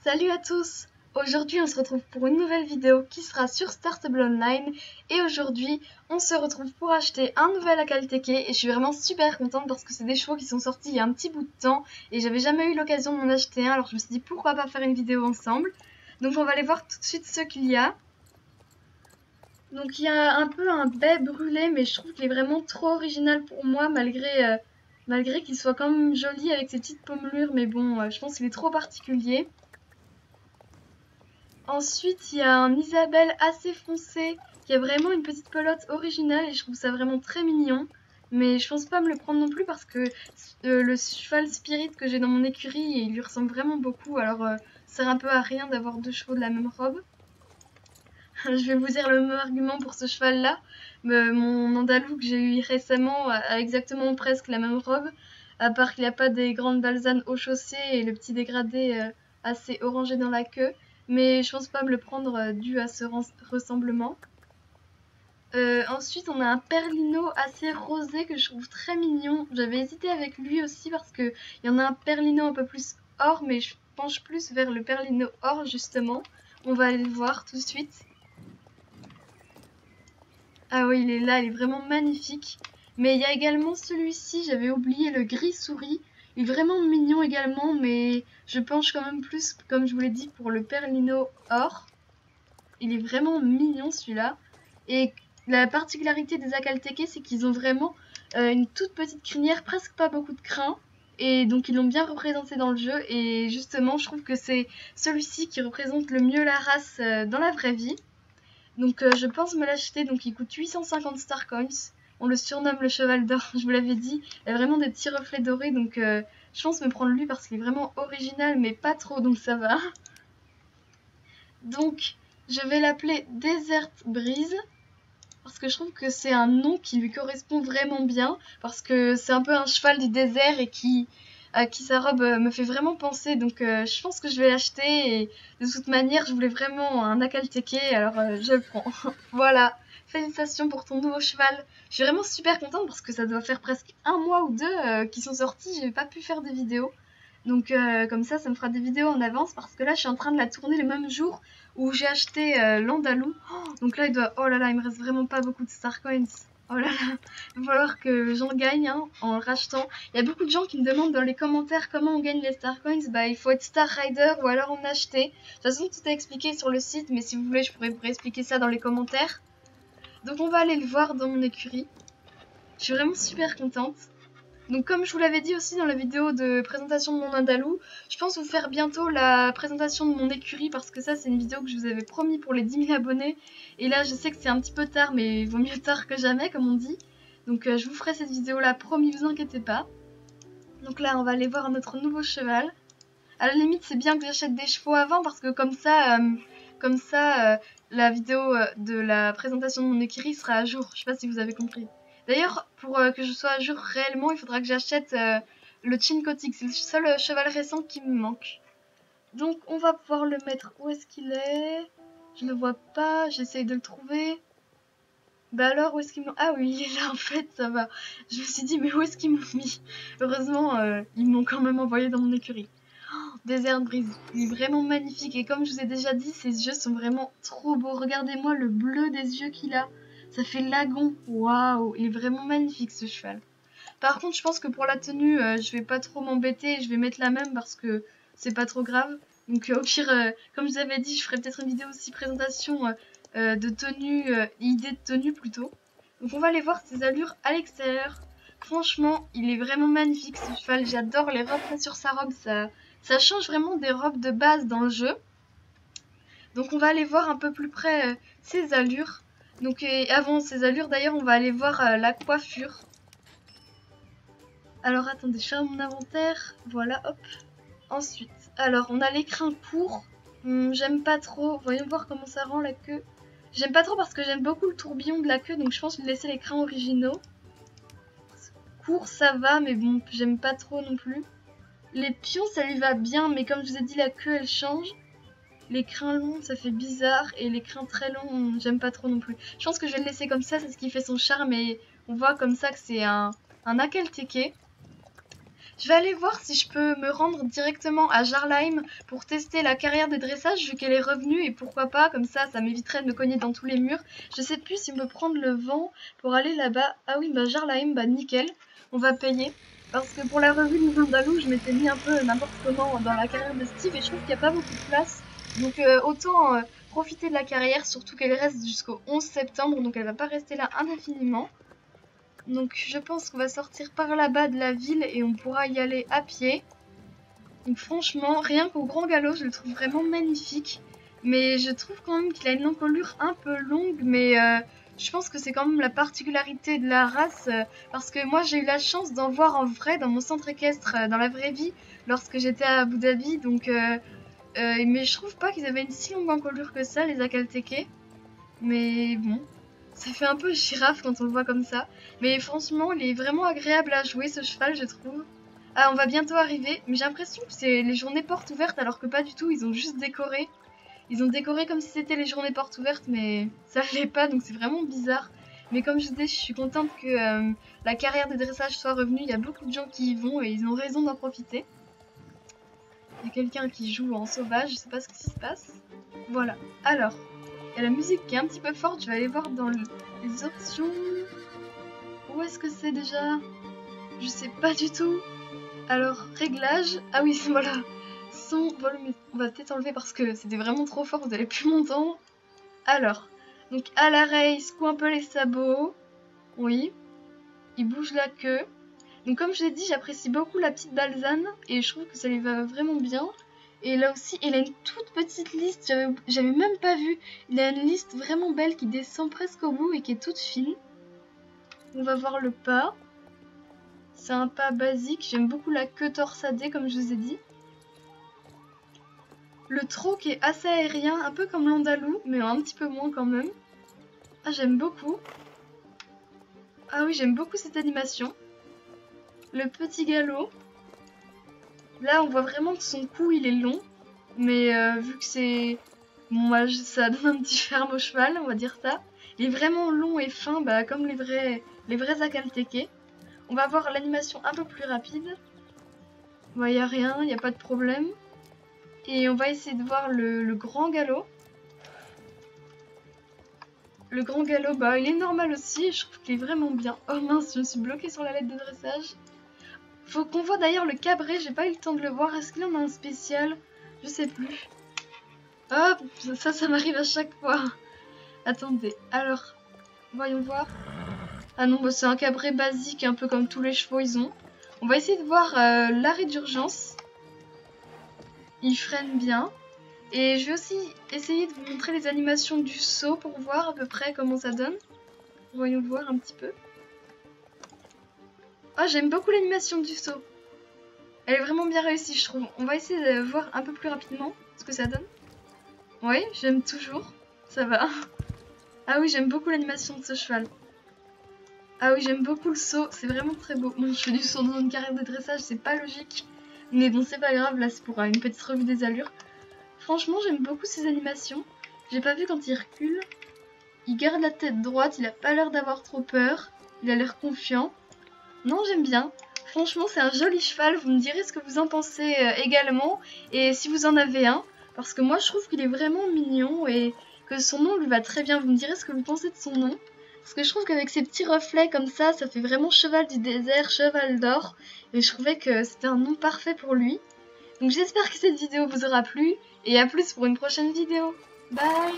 Salut à tous! Aujourd'hui on se retrouve pour une nouvelle vidéo qui sera sur Startable Online et aujourd'hui on se retrouve pour acheter un nouvel Akalteke et je suis vraiment super contente parce que c'est des chevaux qui sont sortis il y a un petit bout de temps et j'avais jamais eu l'occasion de m'en acheter un, alors je me suis dit pourquoi pas faire une vidéo ensemble. Donc on va aller voir tout de suite ce qu'il y a. Donc il y a un peu un bai brûlé mais je trouve qu'il est vraiment trop original pour moi malgré qu'il soit quand même joli avec ses petites pommelures, mais bon je pense qu'il est trop particulier. Ensuite, il y a un Isabelle assez foncé qui a vraiment une petite pelote originale et je trouve ça vraiment très mignon. Mais je pense pas me le prendre non plus parce que le cheval Spirit que j'ai dans mon écurie, il lui ressemble vraiment beaucoup. Alors ça sert un peu à rien d'avoir deux chevaux de la même robe. Je vais vous dire le même argument pour ce cheval-là. Mon Andalou que j'ai eu récemment a exactement presque la même robe. À part qu'il n'y a pas des grandes balsanes au chaussée et le petit dégradé assez orangé dans la queue. Mais je pense pas me le prendre dû à ce ressemblement. Ensuite, on a un Perlino assez rosé que je trouve très mignon. J'avais hésité avec lui aussi parce qu'il y en a un Perlino un peu plus or, mais je penche plus vers le Perlino or justement. On va aller le voir tout de suite. Ah oui, il est là, il est vraiment magnifique. Mais il y a également celui-ci, j'avais oublié, le gris souris. Il est vraiment mignon également, mais je penche quand même plus, comme je vous l'ai dit, pour le Perlino or. Il est vraiment mignon celui-là. Et la particularité des Akalteke, c'est qu'ils ont vraiment une toute petite crinière, presque pas beaucoup de crins. Et donc ils l'ont bien représenté dans le jeu. Et justement, je trouve que c'est celui-ci qui représente le mieux la race dans la vraie vie. Donc je pense me l'acheter, donc il coûte 850 Star Coins. On le surnomme le cheval d'or, je vous l'avais dit. Il a vraiment des petits reflets dorés, donc je pense me prendre lui parce qu'il est vraiment original, mais pas trop, donc ça va. Donc je vais l'appeler Desert Breeze, parce que je trouve que c'est un nom qui lui correspond vraiment bien, parce que c'est un peu un cheval du désert et à qui sa robe me fait vraiment penser, donc je pense que je vais l'acheter et de toute manière je voulais vraiment un Akalteke, alors je le prends. Voilà, félicitations pour ton nouveau cheval. Je suis vraiment super contente parce que ça doit faire presque un mois ou deux qu'ils sont sortis, j'ai pas pu faire des vidéos. Donc comme ça me fera des vidéos en avance parce que là je suis en train de la tourner le même jour où j'ai acheté l'Andalou. Donc là oh là là, il me reste vraiment pas beaucoup de Star Coins. Oh là là, il va falloir que j'en gagne hein, en le rachetant. Il y a beaucoup de gens qui me demandent dans les commentaires comment on gagne les Star Coins. Bah il faut être Star Rider ou alors en acheter. De toute façon tout est expliqué sur le site, mais si vous voulez je pourrais vous réexpliquer ça dans les commentaires. Donc on va aller le voir dans mon écurie. Je suis vraiment super contente. Donc comme je vous l'avais dit aussi dans la vidéo de présentation de mon Andalou, je pense vous faire bientôt la présentation de mon écurie parce que ça c'est une vidéo que je vous avais promis pour les 10 000 abonnés. Et là je sais que c'est un petit peu tard mais vaut mieux tard que jamais comme on dit. Donc je vous ferai cette vidéo là, promis, vous inquiétez pas. Donc là on va aller voir notre nouveau cheval. À la limite c'est bien que j'achète des chevaux avant parce que comme ça la vidéo de la présentation de mon écurie sera à jour. Je sais pas si vous avez compris. D'ailleurs, pour que je sois à jour réellement, il faudra que j'achète le Chincotic. C'est le seul cheval récent qui me manque. Donc, on va pouvoir le mettre. Où est-ce qu'il est? Je le vois pas. J'essaye de le trouver. Bah alors, où est-ce qu'il m'ont... Ah oui, il est là en fait, ça va. Je me suis dit, mais où est-ce qu'ils m'ont mis? Heureusement, ils m'ont quand même envoyé dans mon écurie. Desert Breeze, il est vraiment magnifique. Et comme je vous ai déjà dit, ses yeux sont vraiment trop beaux. Regardez-moi le bleu des yeux qu'il a. Ça fait lagon. Waouh, il est vraiment magnifique ce cheval. Par contre, je pense que pour la tenue, je vais pas trop m'embêter. Je vais mettre la même parce que c'est pas trop grave. Donc au pire, comme je vous avais dit, je ferai peut-être une vidéo aussi présentation de tenue, idée de tenue plutôt. Donc on va aller voir ses allures à l'extérieur. Franchement, il est vraiment magnifique ce cheval. J'adore les reflets sur sa robe. Ça change vraiment des robes de base dans le jeu. Donc on va aller voir un peu plus près ses allures. Donc avant ces allures d'ailleurs on va aller voir la coiffure. Alors attendez, je ferme mon inventaire. Voilà, hop. Ensuite, alors on a l'écrin court. J'aime pas trop. Voyons voir comment ça rend la queue. J'aime pas trop parce que j'aime beaucoup le tourbillon de la queue. Donc je pense lui laisser les crins originaux. Court ça va mais bon j'aime pas trop non plus. Les pions ça lui va bien mais comme je vous ai dit la queue elle change. Les crins longs ça fait bizarre et les crins très longs j'aime pas trop non plus. Je pense que je vais le laisser comme ça, c'est ce qui fait son charme et on voit comme ça que c'est un Akalteke. Je vais aller voir si je peux me rendre directement à Jarlheim pour tester la carrière de dressage vu qu'elle est revenue et pourquoi pas, comme ça m'éviterait de me cogner dans tous les murs. Je sais plus si on peut prendre le vent pour aller là-bas. Ah oui, bah Jarlheim, bah nickel, on va payer. Parce que pour la revue de Vindaloo, je m'étais mis un peu n'importe comment dans la carrière de Steve et je trouve qu'il n'y a pas beaucoup de place. Donc autant profiter de la carrière, surtout qu'elle reste jusqu'au 11 septembre, donc elle va pas rester là indéfiniment. Donc je pense qu'on va sortir par là-bas de la ville et on pourra y aller à pied. Donc franchement, rien qu'au Grand Galop, je le trouve vraiment magnifique. Mais je trouve quand même qu'il a une encolure un peu longue, mais je pense que c'est quand même la particularité de la race. Parce que moi j'ai eu la chance d'en voir en vrai dans mon centre équestre, dans la vraie vie, lorsque j'étais à Abu Dhabi. Donc, mais je trouve pas qu'ils avaient une si longue encolure que ça, les Akalteke. Mais bon, ça fait un peu girafe quand on le voit comme ça. Mais franchement, il est vraiment agréable à jouer ce cheval, je trouve. Ah, on va bientôt arriver. Mais j'ai l'impression que c'est les journées portes ouvertes alors que pas du tout. Ils ont juste décoré. Ils ont décoré comme si c'était les journées portes ouvertes, mais ça l'est pas, donc c'est vraiment bizarre. Mais comme je disais, je suis contente que la carrière de dressage soit revenue. Il y a beaucoup de gens qui y vont et ils ont raison d'en profiter. Il y a quelqu'un qui joue en sauvage, je sais pas ce qui se passe. Voilà. Alors, il y a la musique qui est un petit peu forte. Je vais aller voir dans les options. Où est-ce que c'est déjà? Je sais pas du tout. Alors, réglages. Ah oui, voilà. Son, volume. On va peut-être enlever parce que c'était vraiment trop fort. Vous allez plus m'entendre. Alors, donc à l'arrêt, il secoue un peu les sabots. Oui. Il bouge la queue. Donc comme je l'ai dit, j'apprécie beaucoup la petite Balzane. Et je trouve que ça lui va vraiment bien. Et là aussi, il a une toute petite liste. J'avais même pas vu. Il a une liste vraiment belle qui descend presque au bout et qui est toute fine. On va voir le pas. C'est un pas basique. J'aime beaucoup la queue torsadée, comme je vous ai dit. Le trot qui est assez aérien, un peu comme l'Andalou, mais un petit peu moins quand même. Ah, j'aime beaucoup. Ah oui, j'aime beaucoup cette animation. Le petit galop. Là, on voit vraiment que son cou, il est long. Mais vu que c'est... Bon, bah, ça donne un petit charme au cheval, on va dire ça. Il est vraiment long et fin, bah, comme les vrais Akalteke. On va voir l'animation un peu plus rapide. Bah, y a rien, y a pas de problème. Et on va essayer de voir le grand galop. Le grand galop, bah, il est normal aussi, je trouve qu'il est vraiment bien. Oh mince, je me suis bloquée sur la lettre de dressage. Faut qu'on voit d'ailleurs le cabré, j'ai pas eu le temps de le voir. Est-ce qu'il en a un spécial? Je sais plus. Hop, ça m'arrive à chaque fois. Attendez, alors, voyons voir. Ah non, bah, c'est un cabré basique, un peu comme tous les chevaux ils ont. On va essayer de voir l'arrêt d'urgence. Il freine bien. Et je vais aussi essayer de vous montrer les animations du saut pour voir à peu près comment ça donne. Voyons voir un petit peu. Ah, j'aime beaucoup l'animation du saut. Elle est vraiment bien réussie, je trouve. On va essayer de voir un peu plus rapidement ce que ça donne. Oui, j'aime toujours. Ça va. Ah oui, j'aime beaucoup l'animation de ce cheval. Ah oui, j'aime beaucoup le saut. C'est vraiment très beau. Bon, je fais du saut dans une carrière de dressage, c'est pas logique. Mais bon, c'est pas grave. Là, c'est pour une petite revue des allures. Franchement, j'aime beaucoup ces animations. J'ai pas vu quand il recule. Il garde la tête droite. Il a pas l'air d'avoir trop peur. Il a l'air confiant. Non, j'aime bien. Franchement, c'est un joli cheval. Vous me direz ce que vous en pensez également. Et si vous en avez un. Parce que moi, je trouve qu'il est vraiment mignon. Et que son nom lui va très bien. Vous me direz ce que vous pensez de son nom. Parce que je trouve qu'avec ces petits reflets comme ça fait vraiment cheval du désert, cheval d'or. Et je trouvais que c'était un nom parfait pour lui. Donc j'espère que cette vidéo vous aura plu. Et à plus pour une prochaine vidéo. Bye!